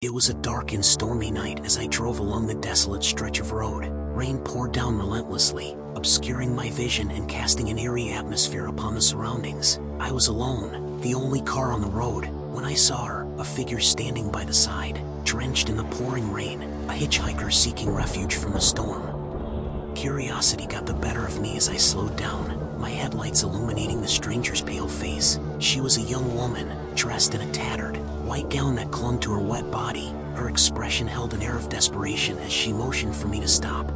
It was a dark and stormy night as I drove along the desolate stretch of road. Rain poured down relentlessly, obscuring my vision and casting an eerie atmosphere upon the surroundings. I was alone, the only car on the road, when I saw her, a figure standing by the side, drenched in the pouring rain, a hitchhiker seeking refuge from the storm. Curiosity got the better of me as I slowed down, my headlights illuminating the stranger's pale face. She was a young woman, dressed in a tattered, white gown that clung to her wet body. Her expression held an air of desperation as she motioned for me to stop.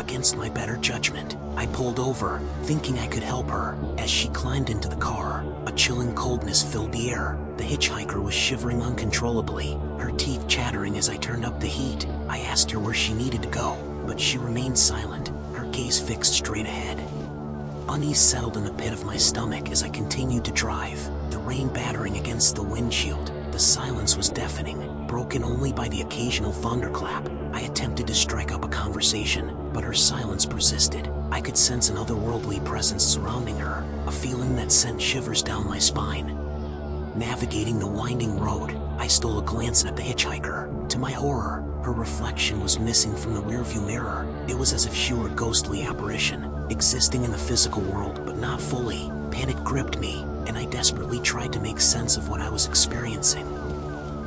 Against my better judgment, I pulled over, thinking I could help her. As she climbed into the car, a chilling coldness filled the air. The hitchhiker was shivering uncontrollably, her teeth chattering as I turned up the heat. I asked her where she needed to go, but she remained silent, her gaze fixed straight ahead. Unease settled in the pit of my stomach as I continued to drive, the rain battering against the windshield. The silence was deafening, broken only by the occasional thunderclap. I attempted to strike up a conversation, but her silence persisted. I could sense an otherworldly presence surrounding her, a feeling that sent shivers down my spine. Navigating the winding road, I stole a glance at the hitchhiker. To my horror, her reflection was missing from the rearview mirror. It was as if she were a ghostly apparition, existing in the physical world but not fully. Panic gripped me, and I desperately tried to make sense of what I was experiencing.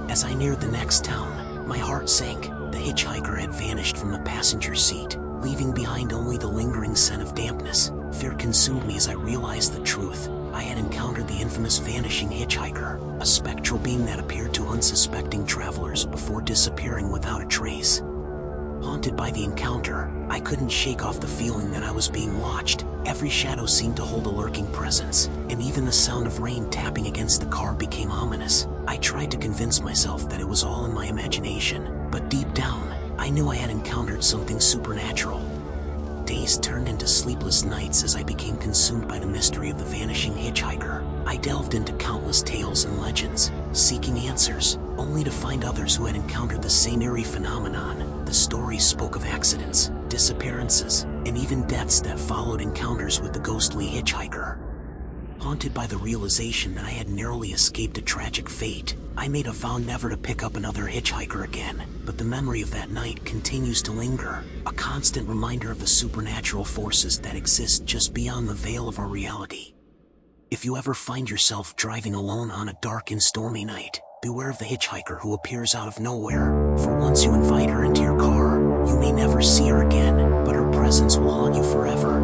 As I neared the next town, my heart sank. The hitchhiker had vanished from the passenger seat, leaving behind only the lingering scent of dampness. Fear consumed me as I realized the truth. I had encountered the infamous vanishing hitchhiker, a spectral being that appeared to unsuspecting travelers before disappearing without a trace. Haunted by the encounter, I couldn't shake off the feeling that I was being watched. Every shadow seemed to hold a lurking presence, and even the sound of rain tapping against the car became ominous. I tried to convince myself that it was all in my imagination, but deep down, I knew I had encountered something supernatural. Days turned into sleepless nights as I became consumed by the mystery of the vanishing hitchhiker. I delved into countless tales and legends, seeking answers, only to find others who had encountered the same eerie phenomenon. The stories spoke of accidents, disappearances, and even deaths that followed encounters with the ghostly hitchhiker. Haunted by the realization that I had narrowly escaped a tragic fate, I made a vow never to pick up another hitchhiker again. But the memory of that night continues to linger, a constant reminder of the supernatural forces that exist just beyond the veil of our reality. If you ever find yourself driving alone on a dark and stormy night, beware of the hitchhiker who appears out of nowhere. For once you invite her into your car, you may never see her again, but her presence will haunt you forever.